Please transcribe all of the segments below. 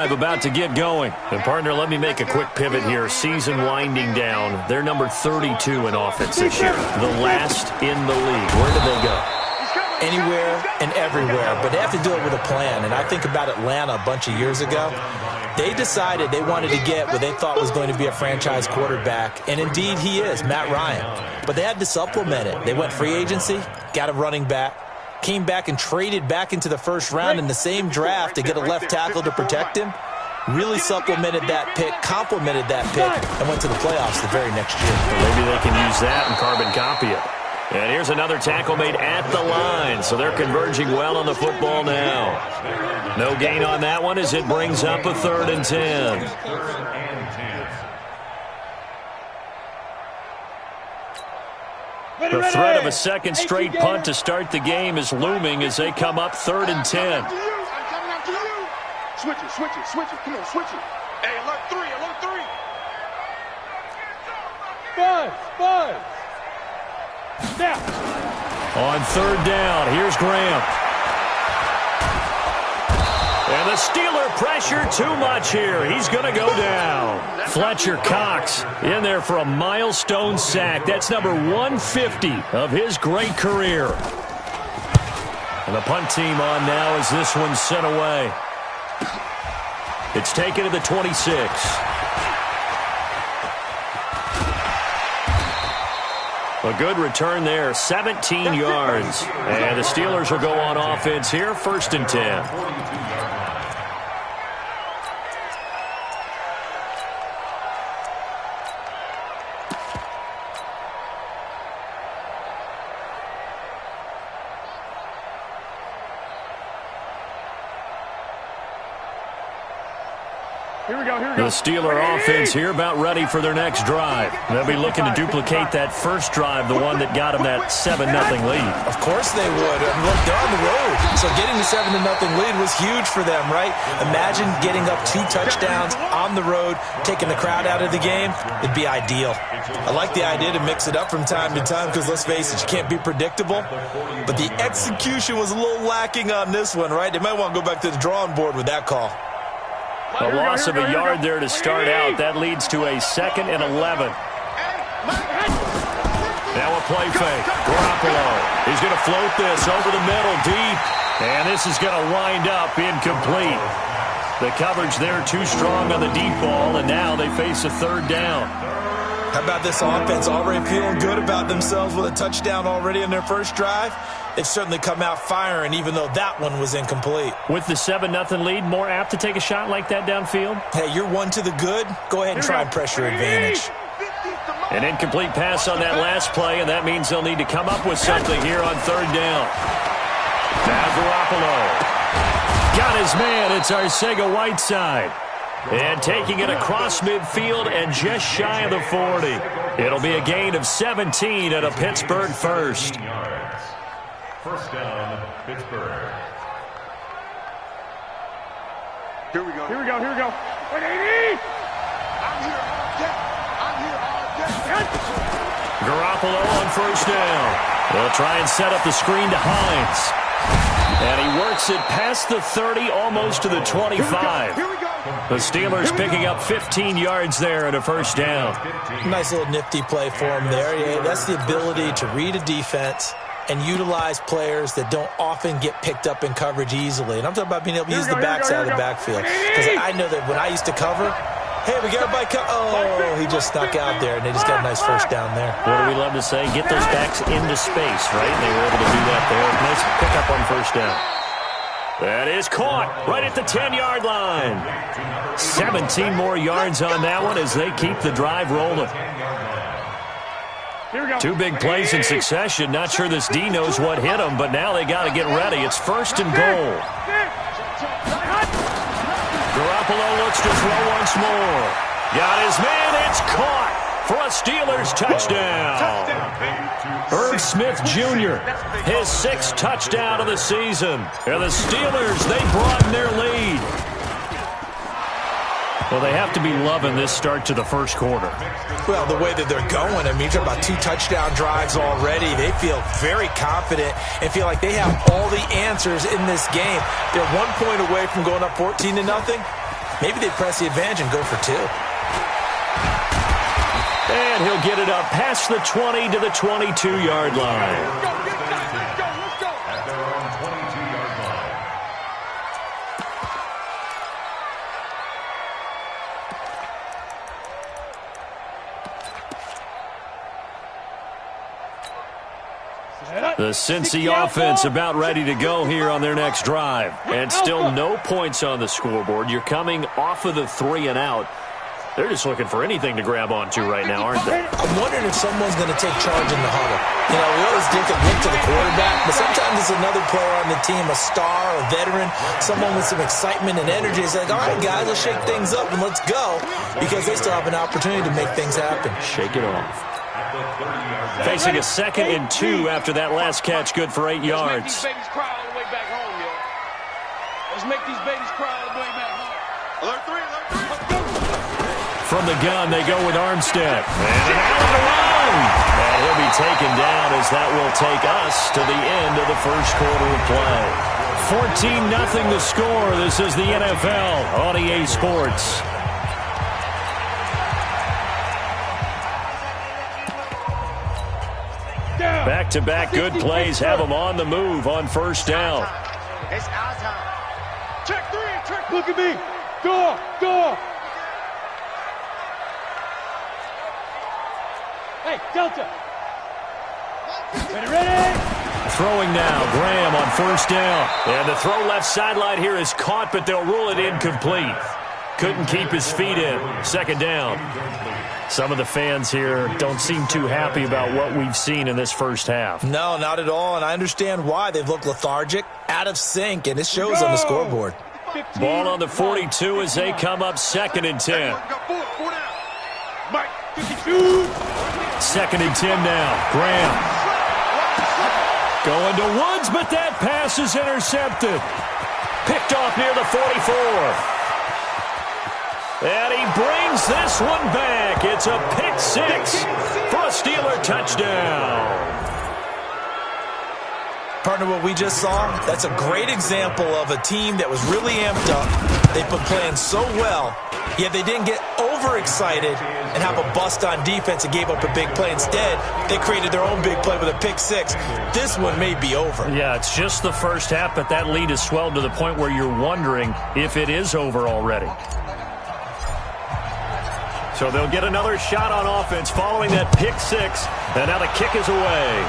About to get going. And partner, let me make a quick pivot here. Season winding down. They're number 32 in offense this year. The last in the league. Where did they go? Anywhere and everywhere. But they have to do it with a plan. And I think about Atlanta a bunch of years ago. They decided they wanted to get what they thought was going to be a franchise quarterback. And indeed he is, Matt Ryan. But they had to supplement it. They went free agency, got a running back. Came back and traded back into the first round in the same draft to get a left tackle to protect him. Really supplemented that pick, complemented that pick, and went to the playoffs the very next year. Well, maybe they can use that and carbon copy it. And here's another tackle made at the line, so they're converging well on the football now. No gain on that one as it brings up a 3rd and 10. The threat of a second straight punt to start the game is looming as they come up 3rd and 10. Switch it. Come on, switch it. Hey, alert 3. Buzz. Snap. On 3rd down, here's Graham. And the Steeler pressure too much here. He's going to go down. Fletcher Cox in there for a milestone sack. That's number 150 of his great career. And the punt team on now as this one's sent away. It's taken to the 26. A good return there, 17 yards. And the Steelers will go on offense here, 1st and 10. The Steeler offense here about ready for their next drive. They'll be looking to duplicate that first drive, the one that got them that 7-0 lead. Of course they would. I mean, look, they're on the road. So getting the 7-0 lead was huge for them, right? Imagine getting up 2 touchdowns on the road, taking the crowd out of the game. It'd be ideal. I like the idea to mix it up from time to time because, let's face it, you can't be predictable. But the execution was a little lacking on this one, right? They might want to go back to the drawing board with that call. A loss of a yard there to start out. That leads to a 2nd and 11. Now a play fake. Garoppolo. He's going to float this over the middle deep. And this is going to wind up incomplete. The coverage there too strong on the deep ball, and now they face a 3rd down. How about this offense already feeling good about themselves with a touchdown already in their first drive? They've certainly come out firing, even though that one was incomplete. With the 7-0 lead, more apt to take a shot like that downfield? Hey, you're one to the good. Go ahead and try and pressure advantage. An incomplete pass on that last play, and that means they'll need to come up with something here on 3rd down. Now Garoppolo. Got his man. It's Arcega-Whiteside. And taking it across midfield and just shy of the 40. It'll be a gain of 17 at a Pittsburgh first. 1st down, Pittsburgh. Here we go. 180. I'm here all day. Garoppolo on 1st down. They'll try and set up the screen to Hines. And he works it past the 30, almost to the 25. Here we go. The Steelers picking up 15 yards there at a 1st down. Nice little nifty play for him there. Yeah, that's the ability to read a defense and utilize players that don't often get picked up in coverage easily. And I'm talking about being able to use the backside of the backfield. Because I know that when I used to cover, hey, we got everybody oh, he just snuck out there, and they just got a nice 1st down there. What do we love to say? Get those backs into space, right? And they were able to do that there. Nice pickup on 1st down. That is caught right at the 10-yard line. 17 more yards on that one as they keep the drive rolling. 2 big plays in succession. Not sure this D knows what hit him, but now they got to get ready. It's 1st and goal. Garoppolo looks to throw once more. Got his man. It's caught for a Steelers touchdown. Irv Smith Jr., his 6th touchdown of the season. And the Steelers, they broaden their lead. Well, they have to be loving this start to the first quarter. Well, the way that they're going, I mean, you're talking about 2 touchdown drives already. They feel very confident and feel like they have all the answers in this game. They're 1 point away from going up 14-0. maybe they press the advantage and go for 2. And he'll get it up past the 20 to the 22-yard line. At their own 22-yard line. The Cincy offense about ready to go here on their next drive. And still no points on the scoreboard. You're coming off of the 3 and out. They're just looking for anything to grab onto right now, aren't they? I'm wondering if someone's going to take charge in the huddle. You know, we always think of look to the quarterback, but sometimes it's another player on the team, a star, a veteran, someone with some excitement and energy. It's like, all right, guys, let's shake things up and let's go, because they still have an opportunity to make things happen. Shake it off. Facing a 2nd and 2 after that last catch, good for 8 yards. Let's make these babies cry all the way back home, yo. Let's make these babies cry all the way back home. Alert 3, alert 3. Let's go. From the gun, they go with Armstead. And out of the run. And he'll be taken down as that will take us to the end of the first quarter of play. 14-0 the score. This is the NFL on EA Sports. Back-to-back good plays have them on the move on first down. It's our time. Check 3, check. Look at me. Go. Hey, Delta. Ready. Throwing now, Graham on first down. And the throw left sideline here is caught, but they'll rule it incomplete. Couldn't keep his feet in. 2nd down. Some of the fans here don't seem too happy about what we've seen in this first half. No, not at all, and I understand why. They've looked lethargic, out of sync, and it shows on the scoreboard. Ball on the 42 as they come up 2nd and 10. Mike, 52. 2nd and 10 now. Graham. Going to Woods, but that pass is intercepted. Picked off near the 44. And he brings this one back. It's a pick 6 for a Steeler touchdown. Partner, what we just saw, that's a great example of a team that was really amped up. They've been playing so well, yet they didn't get overexcited and have a bust on defense and gave up a big play. Instead, they created their own big play with a pick 6. This one may be over. Yeah, it's just the first half, but that lead has swelled to the point where you're wondering if it is over already. So they'll get another shot on offense following that pick 6, and now the kick is away.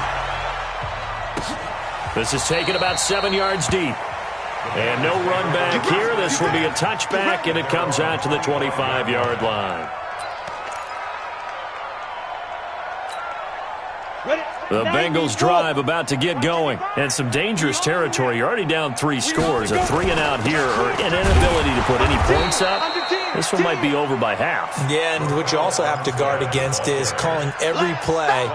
This is taken about 7 yards deep. And no run back here. This will be a touchback, and it comes out to the 25-yard line. The Bengals drive about to get going. And some dangerous territory. You're already down 3 scores. A 3 and out here, or an inability to put any points up. This one might be over by half. Yeah, and what you also have to guard against is calling every play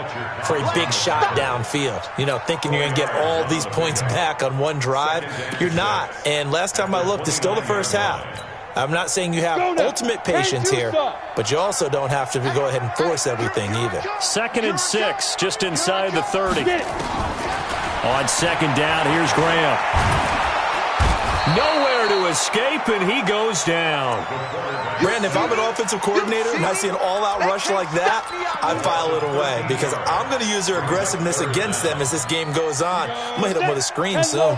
for a big shot downfield. You know, thinking you're going to get all these points back on one drive. You're not. And last time I looked, it's still the first half. I'm not saying you have ultimate patience here, but you also don't have to go ahead and force everything either. 2nd and 6, just inside the 30. On 2nd down, here's Graham. Nowhere to escape, and he goes down. Brandon, if I'm an offensive coordinator and I see an all-out rush like that, I file it away because I'm going to use their aggressiveness against them as this game goes on. I'm going to hit them with a screen soon.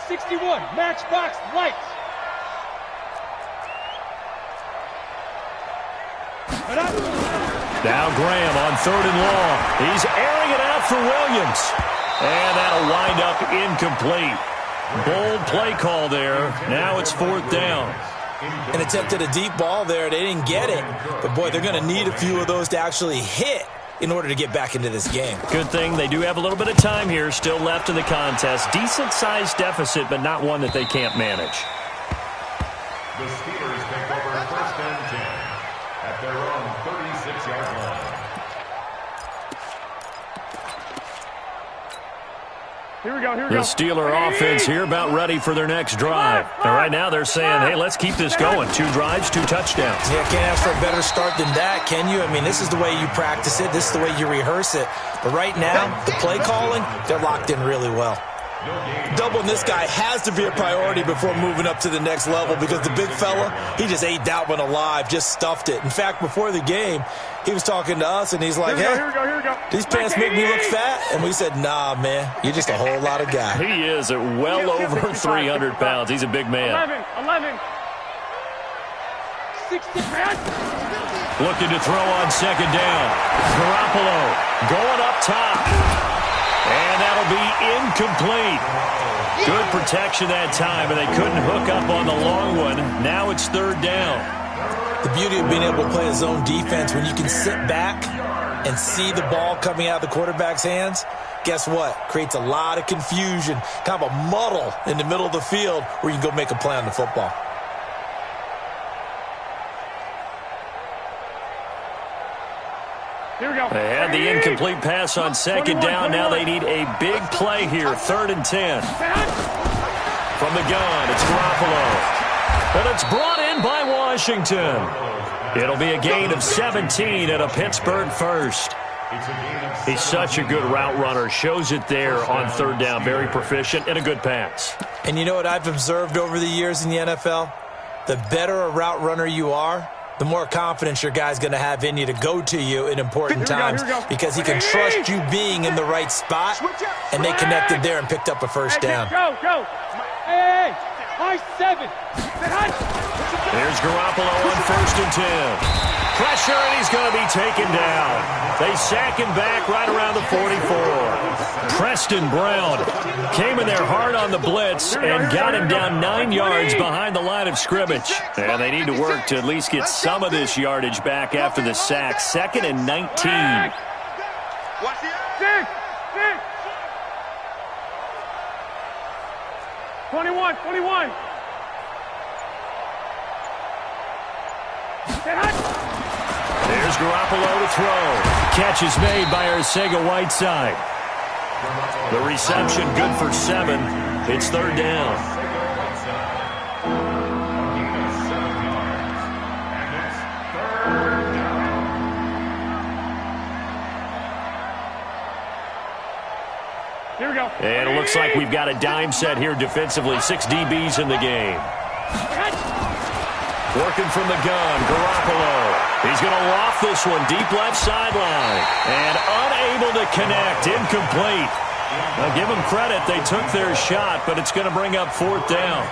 61, matchbox lights. Now Graham on 3rd and long. He's airing it out for Williams. And that'll wind up incomplete. Bold play call there. Now it's 4th down. An attempt at a deep ball there. They didn't get it. But, boy, they're going to need a few of those to actually hit in order to get back into this game. Good thing they do have a little bit of time here still left in the contest. Decent-sized deficit, but not one that they can't manage. The Steelers take over 1st and 10 at their own 36-yard line. Here we go. The Steeler offense here about ready for their next drive. And right now they're saying, hey, let's keep this going. 2 drives, 2 touchdowns. Yeah, can't ask for a better start than that, can you? I mean, this is the way you practice it. This is the way you rehearse it. But right now, the play calling, they're locked in really well. Doubling this guy has to be a priority before moving up to the next level, because the big fella, he just ate that one alive, just stuffed it. In fact, before the game, he was talking to us, and he's like, hey, these pants make me look fat? And we said, nah, man, you're just a whole lot of guy. He is at well over 300 pounds. He's a big man. 11. 60 pounds. Looking to throw on second down. Garoppolo going up top. And that'll be incomplete. Good protection that time, and they couldn't hook up on the long one. Now it's third down. The beauty of being able to play a zone defense, when you can sit back and see the ball coming out of the quarterback's hands, guess what? Creates a lot of confusion, kind of a muddle in the middle of the field where you can go make a play on the football. Here we go. They had the incomplete pass on second down. Now they need a big play here, 3rd and 10. From the gun, it's Garoppolo. And it's brought in by Washington. It'll be a gain of 17 and a Pittsburgh first. He's such a good route runner. Shows it there on 3rd down. Very proficient and a good pass. And you know what I've observed over the years in the NFL? The better a route runner you are, the more confidence your guy's going to have in you to go to you in important times, because he can trust you being in the right spot, and they connected there and picked up a first down. Go. Hey, high 7. There's Garoppolo on 1st and 10. Pressure, and he's going to be taken down. They sack him back right around the 44. Preston Brown came in there hard on the blitz and got him down 9 yards behind the line of scrimmage. And they need to work to at least get some of this yardage back after the sack. 2nd and 19. 21. There's Garoppolo to throw. Catch is made by Arcega-Whiteside. The reception good for 7. It's 3rd down. Here we go. And it looks like we've got a dime set here defensively. 6 DBs in the game. Working from the gun, Garoppolo. He's going to loft this one deep left sideline. And unable to connect. Incomplete. Now, give them credit. They took their shot, but it's going to bring up 4th down.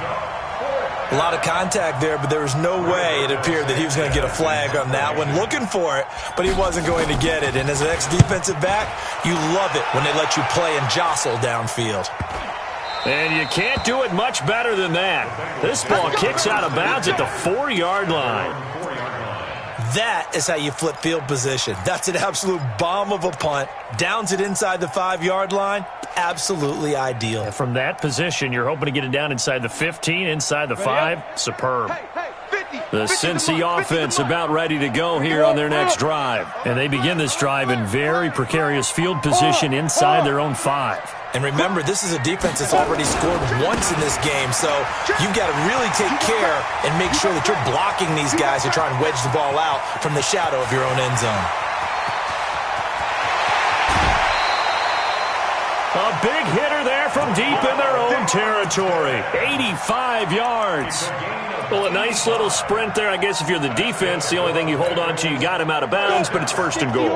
A lot of contact there, but there was no way it appeared that he was going to get a flag on that one. Looking for it, but he wasn't going to get it. And as an ex-defensive back, you love it when they let you play and jostle downfield. And you can't do it much better than that. This ball kicks out of bounds at the 4-yard line. That is how you flip field position. That's an absolute bomb of a punt. Downs it inside the 5-yard line. Absolutely ideal. And from that position, you're hoping to get it down inside the 15, inside the 5. Superb. The Cincy offense about ready to go here on their next drive. And they begin this drive in very precarious field position inside their own 5. And remember, this is a defense that's already scored once in this game, so you've got to really take care and make sure that you're blocking these guys to try and wedge the ball out from the shadow of your own end zone. A big hitter there from deep in their own territory. 85 yards. Well, a nice little sprint there. I guess if you're the defense, the only thing you hold on to, you got him out of bounds, but it's 1st and goal.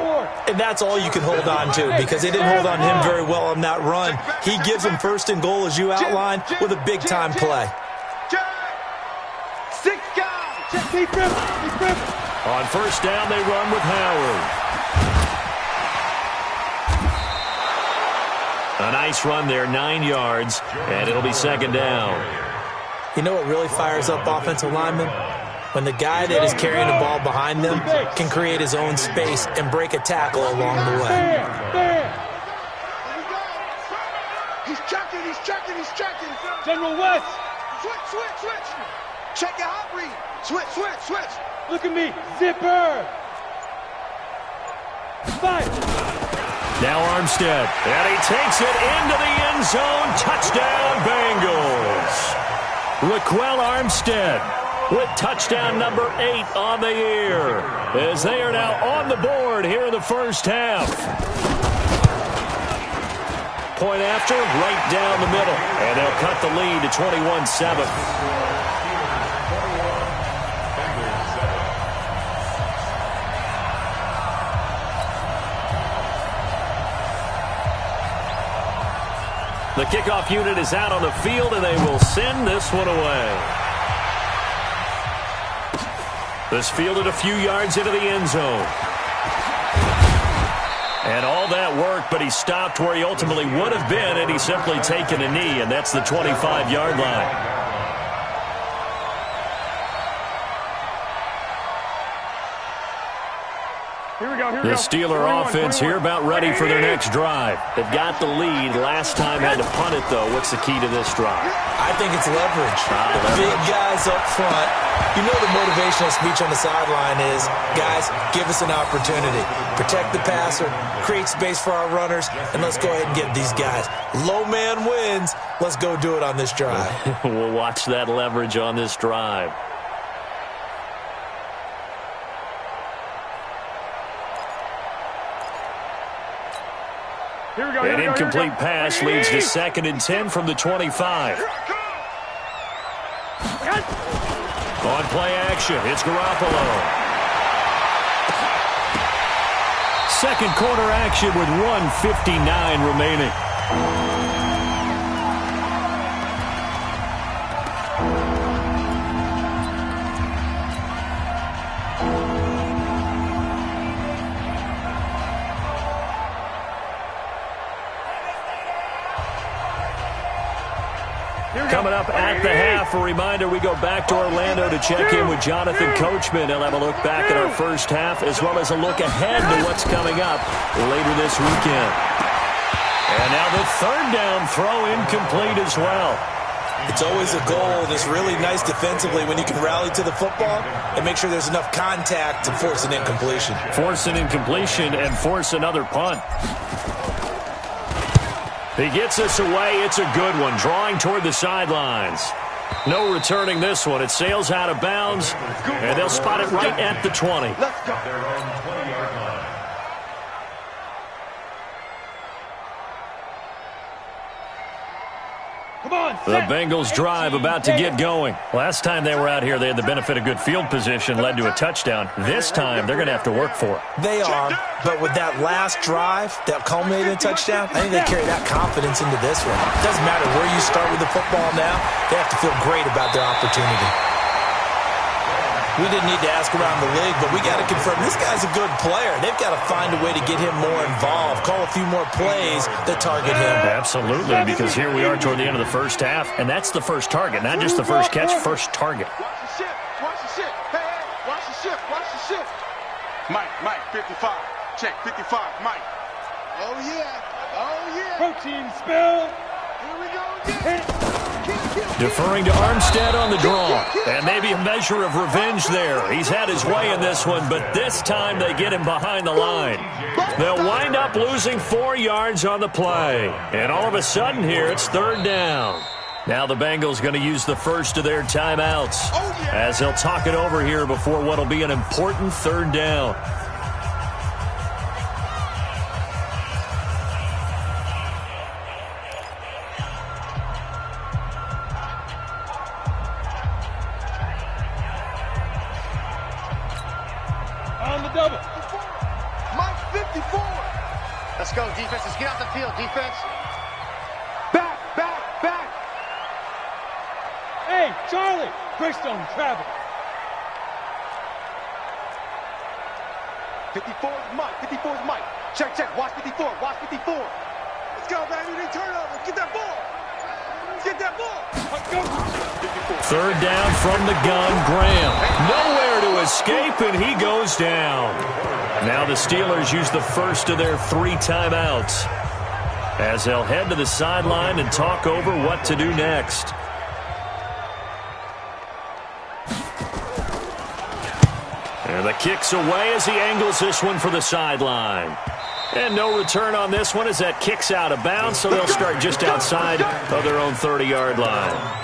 And that's all you can hold on to, because they didn't hold on to him very well on that run. He gives them 1st and goal, as you outlined, with a big-time play. 6 guys. On 1st down, they run with Howard. A nice run there, 9 yards, and it'll be 2nd down. You know what really fires up offensive linemen? When the guy that is carrying the ball behind them can create his own space and break a tackle along the way. He's checking. General West. Switch. Check your hot read. Switch. Look at me. Zipper. 5. Now Armstead, and he takes it into the end zone. Touchdown, Bengals. Raquel Armstead with touchdown number 8 on the year, as they are now on the board here in the first half. point after, right down the middle. And they'll cut the lead to 21-7. The kickoff unit is out on the field, and they will send this one away. This fielded a few yards into the end zone. And all that work, but he stopped where he ultimately would have been, and he's simply taken a knee, and that's the 25-yard line. The Steeler offense here about ready for their next drive. They've got the lead. Last time had to punt it, though. What's the key to this drive? I think it's leverage. The big guys up front. You know the motivational speech on the sideline is, guys, give us an opportunity. Protect the passer, create space for our runners, and let's go ahead and get these guys. Low man wins. Let's go do it on this drive. We'll watch that leverage on this drive. An incomplete pass leads to 2nd and 10 from the 25. On play action, it's Garoppolo. Second quarter action with 1:59 remaining. Coming up at the half, a reminder, we go back to Orlando to check in with Jonathan Coachman. He'll have a look back at our first half as well as a look ahead to what's coming up later this weekend. And now the third down throw incomplete as well. It's always a goal, and it's really nice defensively when you can rally to the football and make sure there's enough contact to force an incompletion. Force an incompletion and force another punt. He gets us away. It's a good one, drawing toward the sidelines. No returning this one. It sails out of bounds, and they'll spot it right at the 20. Let's go. Their own 20-yard line. The Bengals drive about to get going. Last time they were out here, they had the benefit of good field position, led to a touchdown. This time, they're going to have to work for it. They are, but with that last drive that culminated in a touchdown, I think they carry that confidence into this one. It doesn't matter where you start with the football now. They have to feel great about their opportunity. We didn't need to ask around the league, but we got to confirm this guy's a good player. They've got to find a way to get him more involved, call a few more plays that target him. Absolutely, because here we are toward the end of the first half, and that's the first target, not just the first catch, first target. Watch the shift. Watch the shift. Hey, watch the shift. Watch the shift. Mike, 55. Check, 55, Mike. Oh, yeah. Oh, yeah. Protein spill. Here we go again. Deferring to Armstead on the draw. And maybe a measure of revenge there. He's had his way in this one, but this time they get him behind the line. They'll wind up losing 4 yards on the play. And all of a sudden here, it's third down. Now the Bengals going to use the first of their timeouts as they'll talk it over here before what will be an important third down. Double. Mike, 54. Let's go, defense. Let's get out the field, defense. Back. Hey, Charlie. Greystone, travel. 54 is Mike. 54 is Mike. Check. Watch 54. Watch 54. Let's go, baby. They turn over. Get that ball. Get that ball. Let's go. Third down from the gun, Graham. Nowhere to escape, and he goes down. Now the Steelers use the first of their 3 timeouts as they'll head to the sideline and talk over what to do next. And the kick's away as he angles this one for the sideline. And no return on this one as that kicks out of bounds, so they'll start just outside of their own 30-yard line.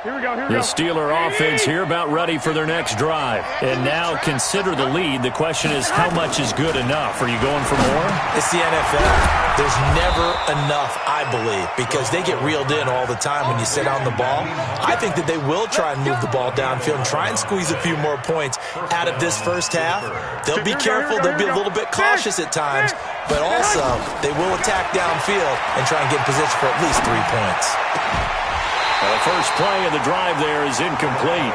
The Steeler offense here about ready for their next drive. And now consider the lead. The question is, how much is good enough? Are you going for more? It's the NFL. There's never enough, I believe, because they get reeled in all the time when you sit on the ball. I think that they will try and move the ball downfield and try and squeeze a few more points out of this first half. They'll be careful. They'll be a little bit cautious at times, but also they will attack downfield and try and get in position for at least 3 points. The first play of the drive there is incomplete.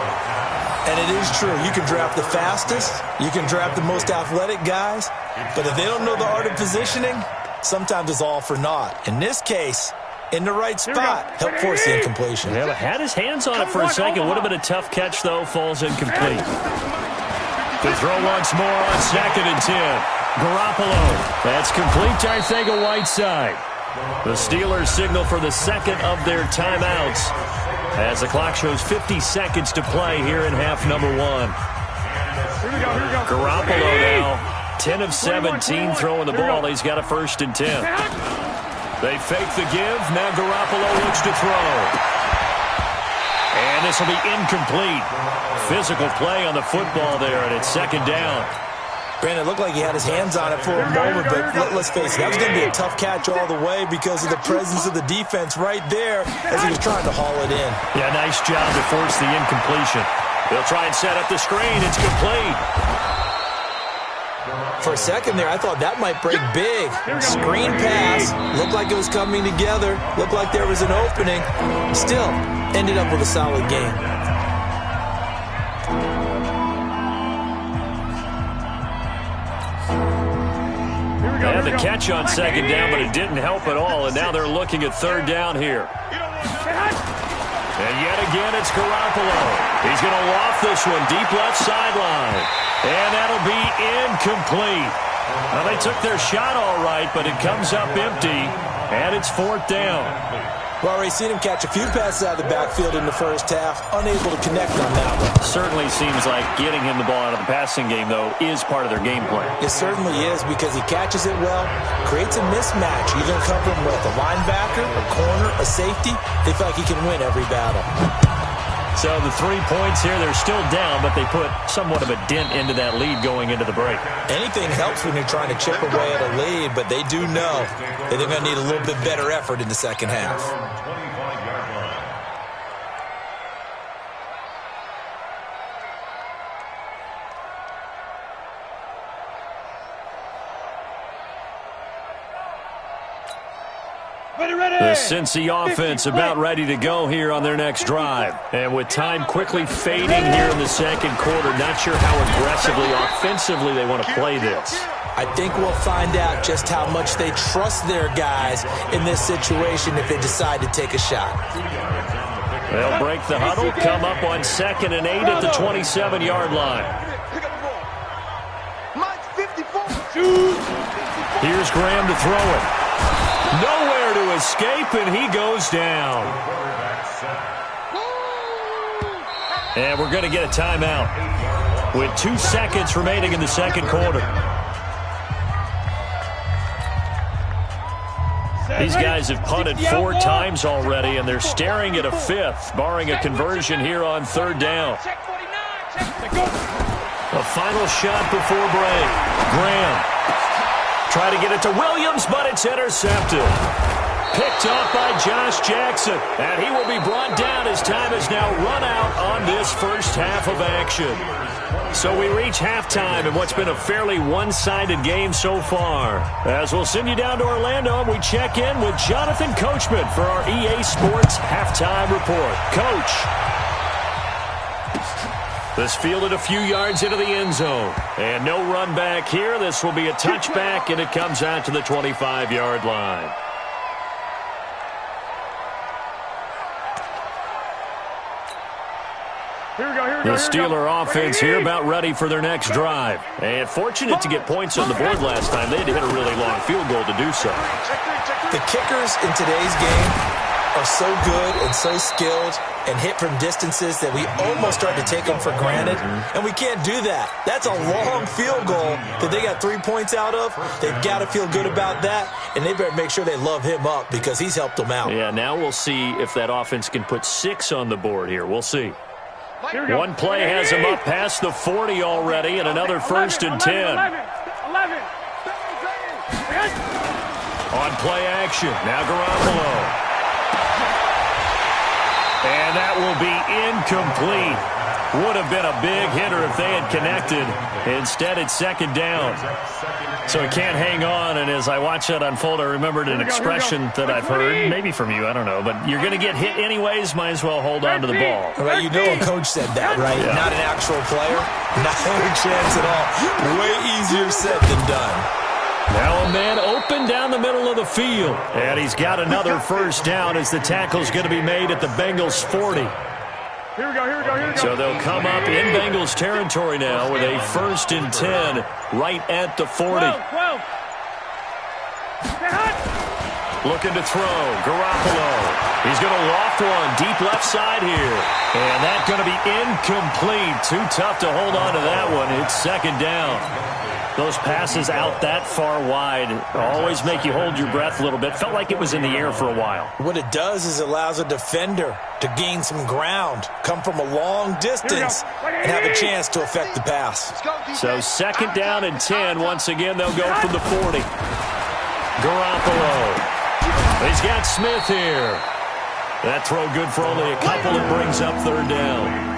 And it is true. You can draft the fastest. You can draft the most athletic guys. But if they don't know the art of positioning, sometimes it's all for naught. In this case, in the right spot, help force the incompletion. Yeah, had his hands on it for a second. Would have been a tough catch, though. Falls incomplete. To throw once more on 2nd and 10. Garoppolo. That's complete to Arcega-Whiteside. The Steelers signal for the second of their timeouts as the clock shows 50 seconds to play here in half number 1. Garoppolo now, 10 of 17 throwing the ball. He's got a 1st and 10. They fake the give. Now Garoppolo looks to throw. And this will be incomplete. Physical play on the football there, and it's 2nd down. Brandon, it looked like he had his hands on it for a moment, but let's face it, that was going to be a tough catch all the way because of the presence of the defense right there as he was trying to haul it in. Yeah, nice job to force the incompletion. They'll try and set up the screen. It's complete. For a second there, I thought that might break big. Screen pass. Looked like it was coming together. Looked like there was an opening. Still, ended up with a solid game. They had the catch on 2nd down, but it didn't help at all, and now they're looking at 3rd down here. And yet again, it's Garoppolo. He's going to loft this one deep left sideline. And that'll be incomplete. Now, they took their shot all right, but it comes up empty, and it's 4th down. Well, already seen him catch a few passes out of the backfield in the first half, unable to connect on that one. Certainly seems like getting him the ball out of the passing game, though, is part of their game plan. It certainly is because he catches it well, creates a mismatch. You're going to cover him with a linebacker, a corner, a safety. They feel like he can win every battle. So the 3 points here, they're still down, but they put somewhat of a dent into that lead going into the break. Anything helps when you're trying to chip away at a lead, but they do know that they're going to need a little bit better effort in the second half. The Cincy offense about ready to go here on their next drive. And with time quickly fading here in the second quarter, not sure how aggressively, offensively they want to play this. I think we'll find out just how much they trust their guys in this situation if they decide to take a shot. They'll break the huddle, come up on 2nd and 8 at the 27-yard line. Here's Graham to throw it. Nowhere to escape, and he goes down. And we're going to get a timeout with 2 seconds remaining in the second quarter. These guys have punted 4 times already, and they're staring at a 5th, barring a conversion here on 3rd down. A final shot before break. Graham. Try to get it to Williams, but it's intercepted. Picked off by Josh Jackson, and he will be brought down as time is now run out on this first half of action. So we reach halftime in what's been a fairly one-sided game so far. As we'll send you down to Orlando, and we check in with Jonathan Coachman for our EA Sports Halftime Report. Coach. This fielded a few yards into the end zone. And no run back here. This will be a touchback, and it comes out to the 25-yard line. The Steeler offense here about ready for their next drive. And fortunate to get points on the board last time. They had to hit a really long field goal to do so. The kickers in today's game are so good and so skilled and hit from distances that we almost start to take them for granted, and we can't do that. That's a long field goal that they got 3 points out of. They've got to feel good about that, and they better make sure they love him up because he's helped them out. Yeah, now we'll see if that offense can put 6 on the board here. We'll see. One play has him up past the 40 already, and another 1st and 10. 11. On play action, now Garoppolo. And that will be incomplete. Would have been a big hitter if they had connected. Instead, it's 2nd down. So it can't hang on, and as I watch that unfold, I remembered an expression that I've heard, maybe from you, I don't know, but you're going to get hit anyways, might as well hold on to the ball. Right, you know a coach said that, right? Yeah. Not an actual player. Not a chance at all. Way easier said than done. Now a man open down the middle of the field, and he's got another 1st down as the tackle's going to be made at the Bengals 40. Here we go. So they'll come up in Bengals territory now with a 1st and 10 right at the 40. 12. Looking to throw. Garoppolo. He's going to loft one deep left side here. And that's going to be incomplete. Too tough to hold on to that one. It's 2nd down. Those passes out that far wide always make you hold your breath a little bit. Felt like it was in the air for a while. What it does is it allows a defender to gain some ground, come from a long distance, and have a chance to affect the pass. So 2nd down and 10. Once again, they'll go from the 40. Garoppolo. He's got Smith here. That throw good for only a couple. It brings up 3rd down.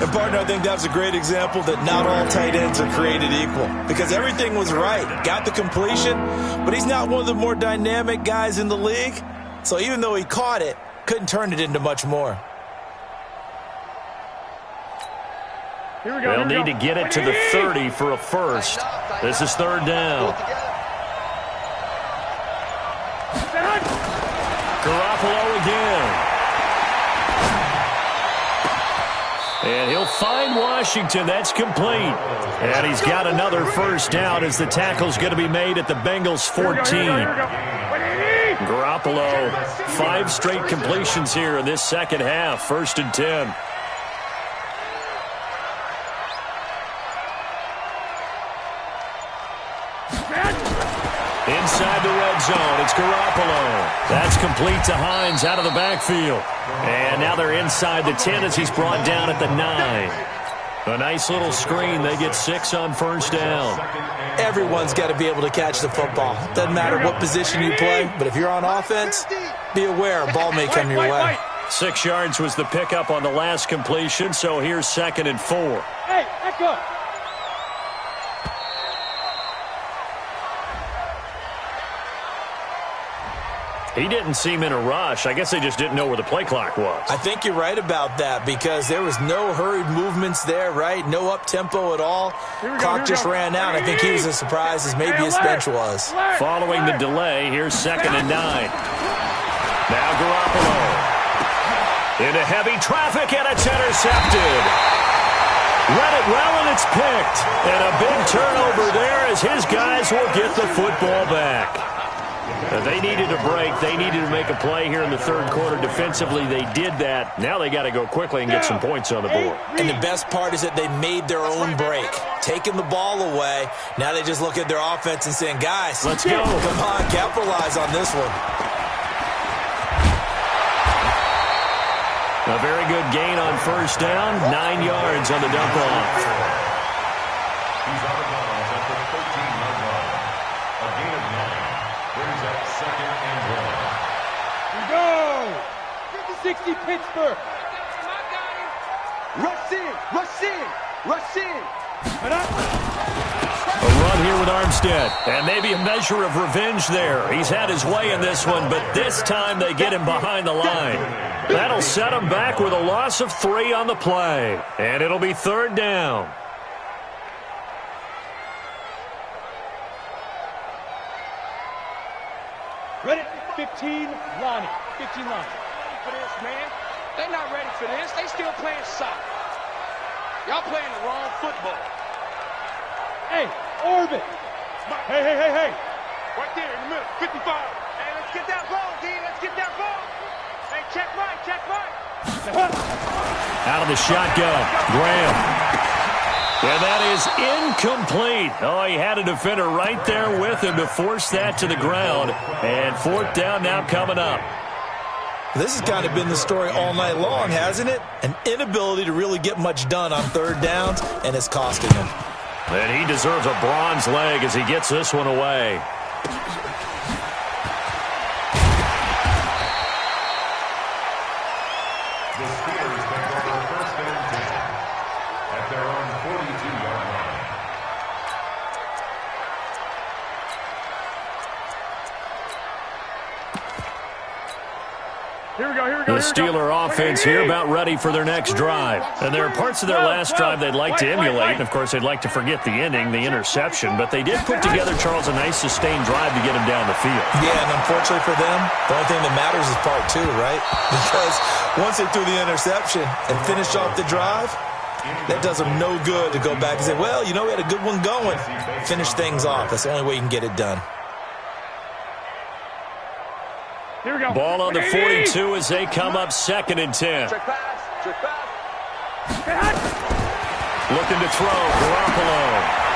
And, partner, I think that was a great example that not all tight ends are created equal because everything was right. Got the completion, but he's not one of the more dynamic guys in the league. So even though he caught it, couldn't turn it into much more. They'll need to get it to the 30 for a 1st. This is 3rd down. Garoppolo again. And he'll find Washington. That's complete. And he's got another 1st down as the tackle's going to be made at the Bengals 14. Garoppolo, 5 straight completions here in this 2nd half. 1st and 10. Inside the red zone, it's Garoppolo. That's complete to Hines out of the backfield. And now they're inside the 10 as he's brought down at the 9. A nice little screen. They get 6 on 1st down. Everyone's got to be able to catch the football. Doesn't matter what position you play, but if you're on offense, be aware a ball may come your way. 6 yards was the pickup on the last completion, so here's 2nd and 4. Hey, back up. He didn't seem in a rush. I guess they just didn't know where the play clock was. I think you're right about that because there was no hurried movements there, right? No up-tempo at all. Clock just ran out. I think he was as surprised as maybe his bench was. Following the delay, here's 2nd and 9. Now Garoppolo. Into heavy traffic, and it's intercepted. Read it well, and it's picked. And a big turnover there as his guys will get the football back. They needed a break. They needed to make a play here in the 3rd quarter. Defensively, they did that. Now they got to go quickly and get some points on the board. And the best part is that they made their own break. Taking the ball away. Now they just look at their offense and saying, guys, let's go. Come on, capitalize on this one. A very good gain on 1st down. 9 yards on the dump-off. He's out of bounds at the 13-yard line. A gain of 9 brings up 2nd and 1. Go! 50-60 Pittsburgh. Rush in. A run here with Armstead. And maybe a measure of revenge there. He's had his way in this one, but this time they get him behind the line. That'll set him back with a loss of 3 on the play. And it'll be 3rd down. Ready? 15, Lonnie. 15, Lonnie. For this, man. They're not ready for this. They still playing soccer. Y'all playing the wrong football. Hey, Orbit. Hey. Right there in the middle. 55. Hey, let's get that ball, D. Let's get that ball. Hey, check right. Out of the shotgun, Graham. And that is incomplete. Oh, he had a defender right there with him to force that to the ground. And fourth down now coming up. This has kind of been the story all night long, hasn't it? An inability to really get much done on third downs, and it's costing him. And he deserves a bronze leg as he gets this one away. The Steelers take over first and 10 at their own 42-yard line. The Steeler offense here about ready for their next drive. And there are parts of their last drive they'd like to emulate. And, of course, they'd like to forget the ending, the interception. But they did put together, Charles, a nice sustained drive to get him down the field. Yeah, and unfortunately for them, the only thing that matters is part two, right? Because once they threw the interception and finished off the drive, that does them no good to go back and say, well, you know, we had a good one going. Finish things off. That's the only way you can get it done. Here we go. Ball on the 42 as they come up 2nd and 10. Check pass. Check pass. Looking to throw, Garoppolo.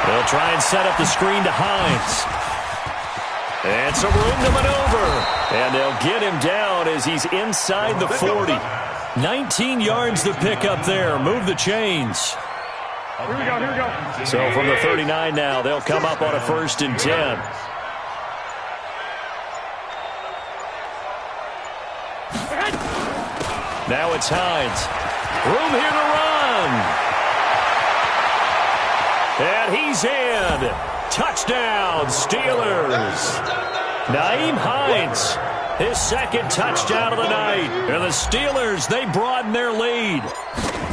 They'll try and set up the screen to Hines. And some room to maneuver. And they'll get him down as he's inside the 40. 19 yards to pick up there. Move the chains. Here we go. Here we go. So from the 39 now, they'll come up on a 1st and 10. Now it's Hines. Room here to run. And he's in. Touchdown, Steelers. Nyheim Hines, his 2nd touchdown of the night. And the Steelers, they broaden their lead.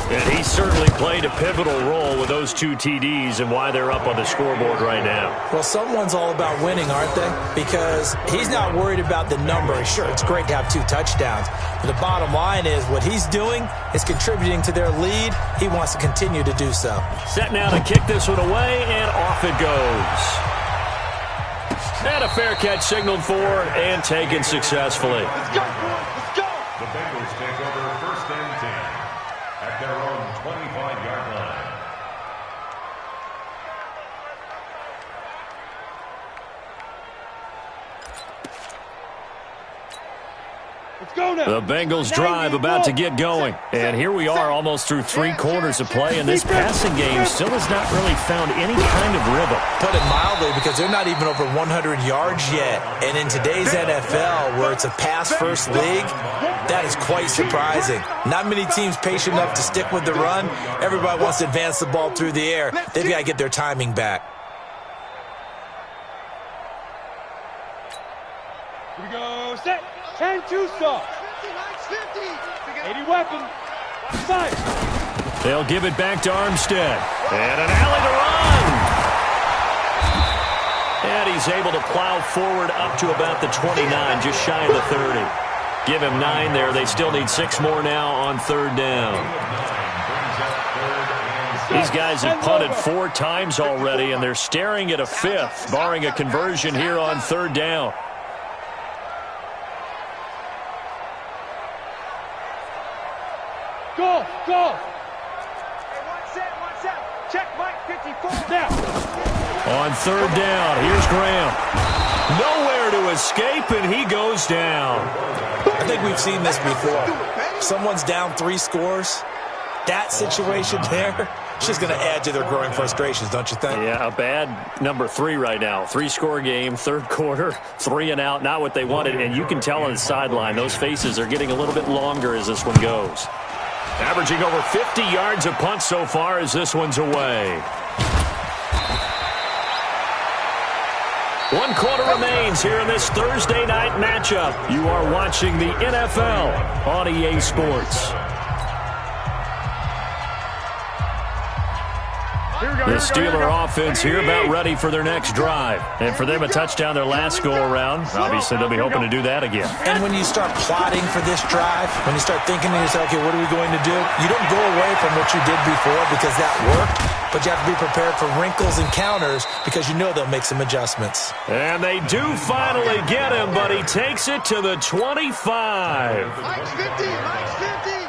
And he certainly played a pivotal role with those 2 TDs and why they're up on the scoreboard right now. Well, someone's all about winning, aren't they? Because he's not worried about the number. Sure, it's great to have 2 touchdowns. But the bottom line is what he's doing is contributing to their lead. He wants to continue to do so. Set now to kick this one away, and off it goes. And a fair catch signaled for and taken successfully. Let's go, boys. Let's go. The Bengals take over first and 10 at their own 25-yard line. Let's go now. The Bengals drive about to get going. And here we are almost through 3 quarters of play, and this passing game still has not really found any kind of rhythm. Put it mildly, because they're not even over 100 yards yet. And in today's NFL, where it's a pass-first league, that is quite surprising. Not many teams patient enough to stick with the run. Everybody wants to advance the ball through the air. They've got to get their timing back. Here we go. Set. 10-2 stop. 80 weapon. Fire. They'll give it back to Armstead. And an alley to run. And he's able to plow forward up to about the 29, just shy of the 30. Give him 9 there. They still need 6 more now on 3rd down. These guys have punted 4 times already, and they're staring at a 5th, barring a conversion here on 3rd down. Go. Go. Hey, one set. Check Mike 54. Now. On 3rd down, here's Graham. Nowhere to escape, and he goes down. I think we've seen this before. Someone's down 3 scores. That situation there, it's just going to add to their growing frustrations, don't you think? Yeah, a bad number 3 right now. 3-score game, 3rd quarter, 3 and out, not what they wanted. And you can tell on the sideline, those faces are getting a little bit longer as this one goes. Averaging over 50 yards a punt so far as this one's away. 1 quarter remains here in this Thursday night matchup. You are watching the NFL on EA Sports. The Steeler offense here about ready for their next drive. And for them, a touchdown their last go-around. Obviously, they'll be hoping to do that again. And when you start plotting for this drive, when you start thinking to yourself, okay, what are we going to do? You don't go away from what you did before because that worked. but you have to be prepared for wrinkles and counters because you know they'll make some adjustments. And they do finally get him, but he takes it to the 25.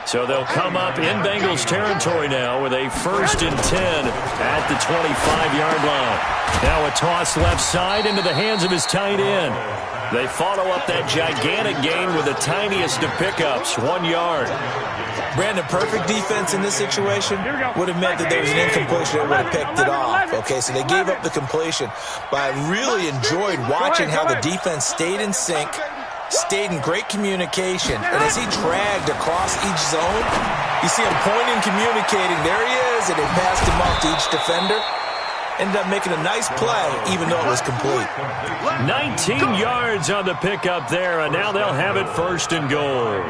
So they'll come up in Bengals territory now with a 1st and 10 at the 25-yard line. Now a toss left side into the hands of his tight end. They follow up that gigantic gain with the tiniest of pickups, 1 yard. Brandon, perfect defense in this situation would have meant that there was an incompletion that would have picked it off. Okay, so they gave up the completion, but I really enjoyed watching how the defense stayed in sync, stayed in great communication, and as he dragged across each zone, you see him pointing, communicating, there he is, and they passed him off to each defender. Ended up making a nice play, even though it was complete. 19 yards on the pickup there, and now they'll have it 1st and goal.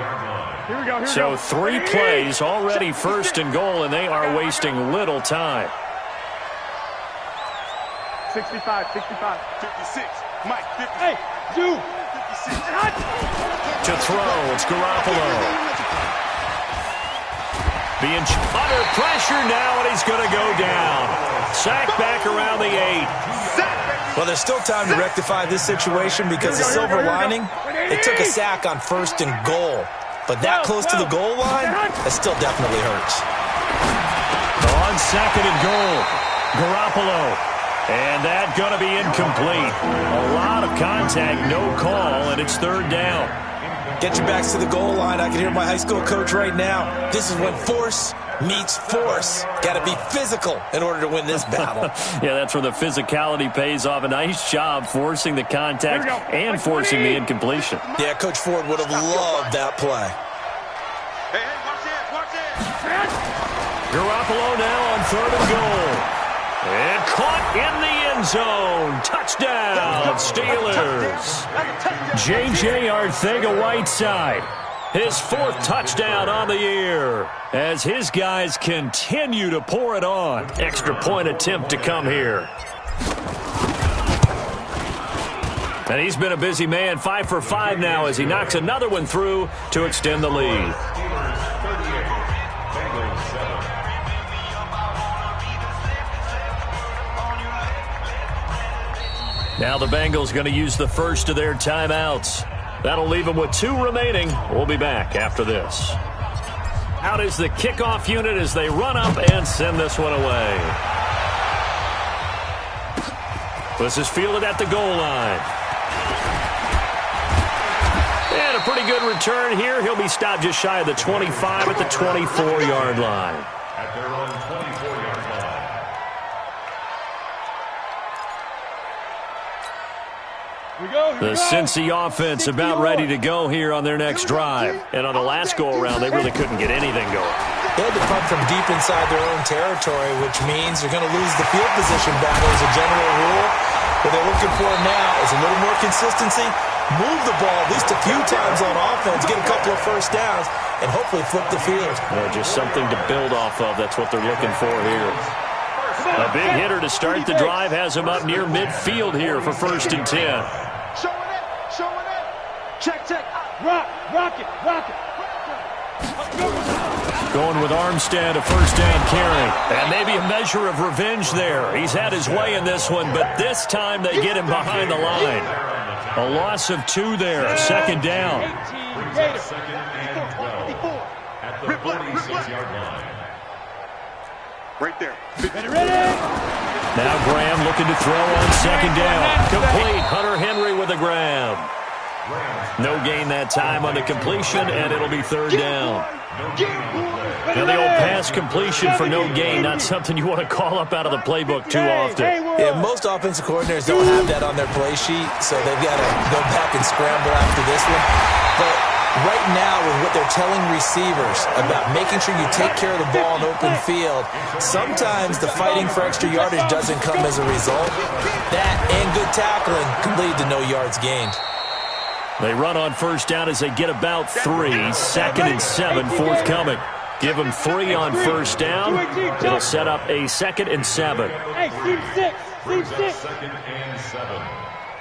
Here we go. So 3 plays already 1st and goal, and they are wasting little time. 65, 65. 56. Mike, 50. Hey, you. 56. To throw, it's Garoppolo. Being under pressure now, and he's going to go down. Sack back around the 8. Well, there's still time to rectify this situation because the silver lining, it took a sack on 1st and goal. But that close to the goal line, that still definitely hurts. On 2nd and goal, Garoppolo. And that's going to be incomplete. A lot of contact, no call, and it's 3rd down. Get your backs to the goal line. I can hear my high school coach right now. This is when force meets force. Got to be physical in order to win this battle. Yeah, that's where the physicality pays off. A nice job forcing the contact and forcing the incompletion. Yeah, Coach Ford would have loved that play. Hey, watch this. Garoppolo now on 3rd and goal. And caught in the end zone. Touchdown, Steelers. J.J. Arcega-Whiteside. His 4th touchdown on the year as his guys continue to pour it on. Extra point attempt to come here. And he's been a busy man, 5 for 5 now as he knocks another one through to extend the lead. Now the Bengals going to use the first of their timeouts. That'll leave them with 2 remaining. We'll be back after this. Out is the kickoff unit as they run up and send this one away. This is fielded at the goal line. And a pretty good return here. He'll be stopped just shy of the 25 at the 24-yard line. At their own 24-yard line. The Cincy offense about ready to go here on their next drive. And on the last go-around, they really couldn't get anything going. They had to punt from deep inside their own territory, which means they're going to lose the field position battle as a general rule. What they're looking for now is a little more consistency, move the ball at least a few times on offense, get a couple of 1st downs, and hopefully flip the field. Yeah, just something to build off of. That's what they're looking for here. A big hitter to start the drive has him up near midfield here for 1st and 10. Showing it. Check. Rock it. Going with Armstead, a 1st down carry. And maybe a measure of revenge there. He's had his way in this one, but this time they get him behind the line. A loss of 2 there, 2nd down. 2nd and 12 at the 46-yard line. Right there. Now Graham looking to throw on 2nd down. Complete. Hunter Henry with a grab. No gain that time on the completion, and it'll be 3rd down. Now the old pass completion for no gain, not something you want to call up out of the playbook too often. Yeah, most offensive coordinators don't have that on their play sheet, so they've got to go back and scramble after this one. But right now, with what they're telling receivers about making sure you take care of the ball in open field, sometimes the fighting for extra yardage doesn't come as a result. That and good tackling can lead to no yards gained. They run on 1st down as they get about 3. 2nd and 7 forthcoming. Give them 3 on 1st down. It'll set up a 2nd and 7. Hey, Steve 6. 2nd and 7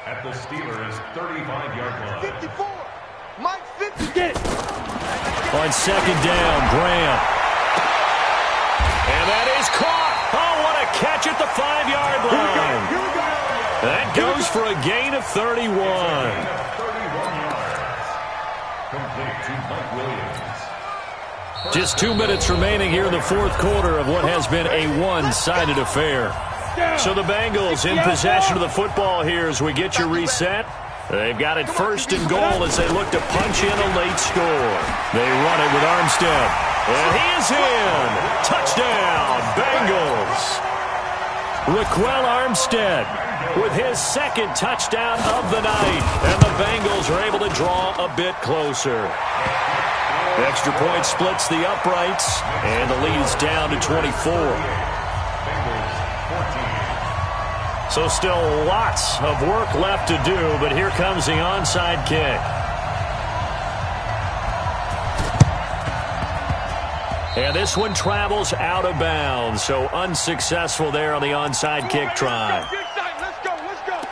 at the Steelers' 35-yard line. 54. Mike 50. Get it. On 2nd down, Graham. And that is caught. Oh, what a catch at the 5-yard line. That goes for a gain of 31. 31 yards. Complete to Mike Williams. Just 2 minutes remaining here in the fourth quarter of what has been a one-sided affair. So the Bengals in possession of the football here as we get you reset. They've got it first and goal as they look to punch in a late score. They run it with Armstead. And he is in. Touchdown, Bengals. Raquel Armstead with his second touchdown of the night. And the Bengals are able to draw a bit closer. Extra point splits the uprights, and the lead is down to 24. So still lots of work left to do, but here comes the onside kick. And this one travels out of bounds, so unsuccessful there on the onside kick try. Let's go.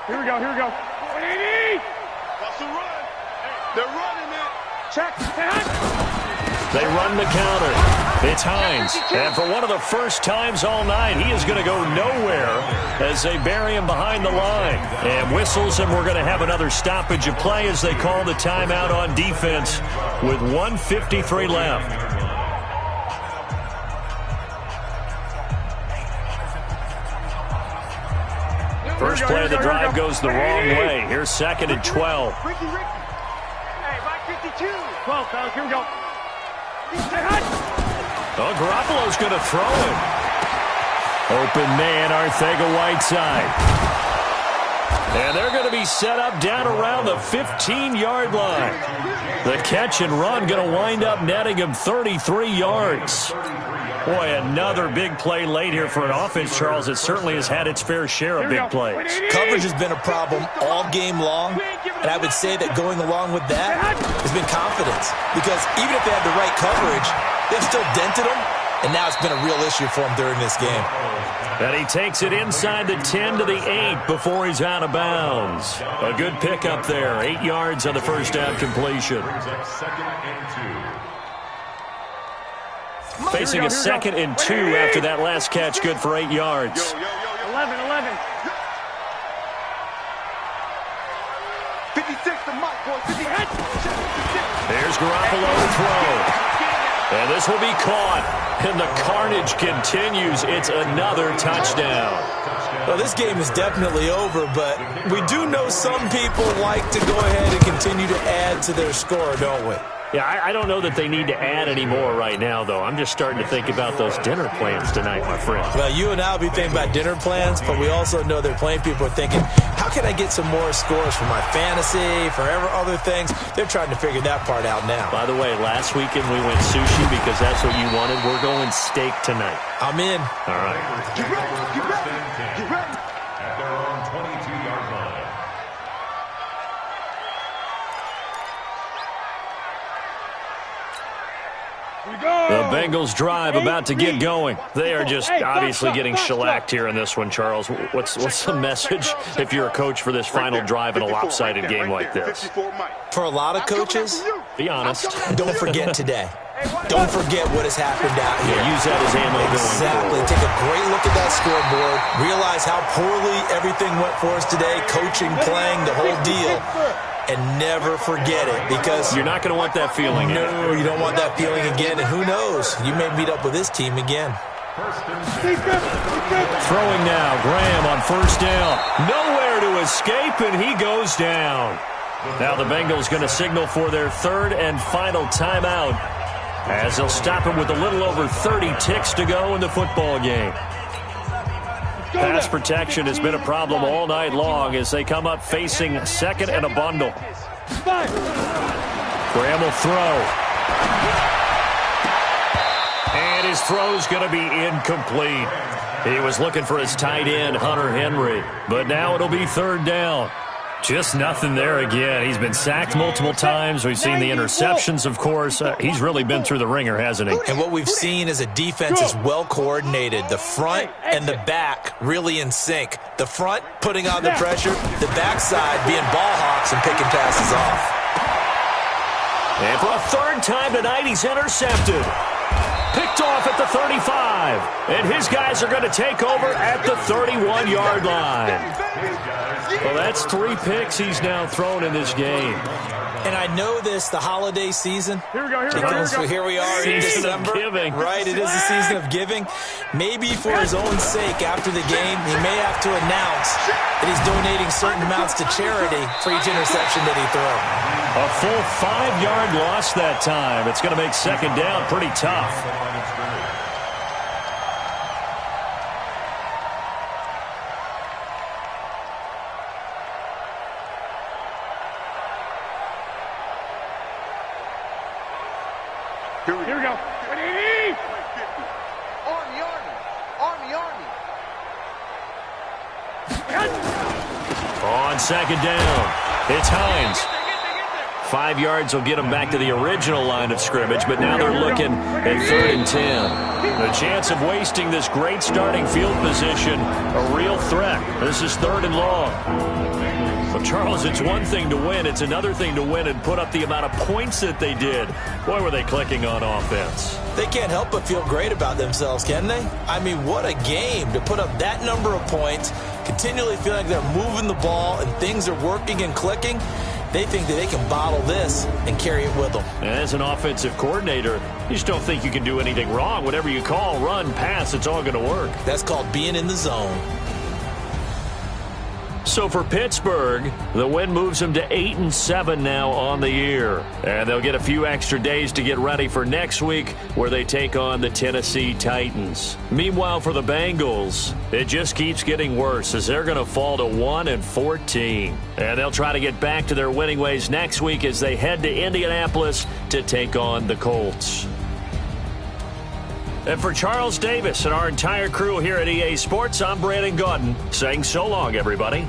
Here we go. That's a run. They're running it. Check. They run the counter. It's Hines. And for one of the first times all night, he is going to go nowhere as they bury him behind the line. And whistles, and we're going to have another stoppage of play as they call the timeout on defense with 1:53 left. First play of the drive goes the wrong way. Here's 2nd and 12. Ricky. Hey, by 52. 12, fellas. Here we go. Oh, Garoppolo's going to throw it. Open man, Arcega-Whiteside. And they're going to be set up down around the 15-yard line. The catch and run going to wind up netting him 33 yards. Boy, another big play late here for an offense, Charles, that certainly has had its fair share of big plays. Coverage has been a problem all game long, and I would say that going along with that has been confidence. Because even if they had the right coverage, they've still dented them, and now it's been a real issue for them during this game. And he takes it inside the 10 to the 8 before he's out of bounds. A good pickup there, 8 yards on the first down completion. Facing a 2nd and 2 after that last catch, good for 8 yards. 11. 56 to Mike, boy. 56. There's Garoppolo to throw. And this will be caught. And the carnage continues. It's another touchdown. Well, this game is definitely over, but we do know some people like to go ahead and continue to add to their score, don't we? Yeah, I don't know that they need to add any more right now, though. I'm just starting to think about those dinner plans tonight, my friend. Well, you and I will be thinking about dinner plans, but we also know they're playing people are thinking, how can I get some more scores for my fantasy, for other things? They're trying to figure that part out now. By the way, last weekend we went sushi because that's what you wanted. We're going steak tonight. I'm in. All right. Get ready. At their own 22-yard line. The Bengals drive about to get going. They are just obviously getting shellacked here in this one, Charles. What's the message if you're a coach for this final drive in a lopsided game like this? For a lot of coaches, Be honest. don't forget today. Don't forget what has happened out here. Use that as ammo going Exactly. forward. Take a great look at that scoreboard. Realize how poorly everything went for us today. Coaching, playing, the whole deal. And never forget it, because You're not going to want that feeling. no, you don't want that feeling again. And who knows? You may meet up with this team again. Throwing now. Graham on first down. Nowhere to escape, and he goes down. Now the Bengals going to signal for their third and final timeout as they'll stop him with a little over 30 ticks to go in the football game. Pass protection has been a problem all night long as they come up facing 2nd and a bundle. Graham will throw. And his throw's going to be incomplete. He was looking for his tight end, Hunter Henry. But now it'll be 3rd down. Just nothing there again. He's been sacked multiple times. We've seen the interceptions, of course. He's really been through the ringer, hasn't he? And what we've seen is a defense is well coordinated. The front and the back really in sync. The front putting on the pressure, the backside being ball hawks and picking passes off. And for a third time tonight, he's intercepted. Picked off at the 35. And his guys are going to take over at the 31-yard line. Well, that's 3 picks he's now thrown in this game. And I know this, the holiday season. Here we go. Here we are in December. Giving. Right, it is the season of giving. Maybe for his own sake, after the game, he may have to announce that he's donating certain amounts to charity for each interception that he throws. A full 5-yard loss that time. It's going to make second down pretty tough. Here we go. Army. On second down, it's Hines. 5 yards will get them back to the original line of scrimmage, but now they're looking at 3rd and 10. The chance of wasting this great starting field position, a real threat. This is 3rd and long. Well, Charles, it's one thing to win. It's another thing to win and put up the amount of points that they did. Boy, were they clicking on offense. They can't help but feel great about themselves, can they? I mean, what a game to put up that number of points, continually feeling like they're moving the ball and things are working and clicking. They think that they can bottle this and carry it with them. As an offensive coordinator, you just don't think you can do anything wrong. Whatever you call, run, pass, it's all going to work. That's called being in the zone. So for Pittsburgh, the win moves them to 8-7 now on the year. And they'll get a few extra days to get ready for next week, where they take on the Tennessee Titans. Meanwhile, for the Bengals, it just keeps getting worse as they're going to fall to 1-14. And they'll try to get back to their winning ways next week as they head to Indianapolis to take on the Colts. And for Charles Davis and our entire crew here at EA Sports, I'm Brandon Gaudin saying so long, everybody.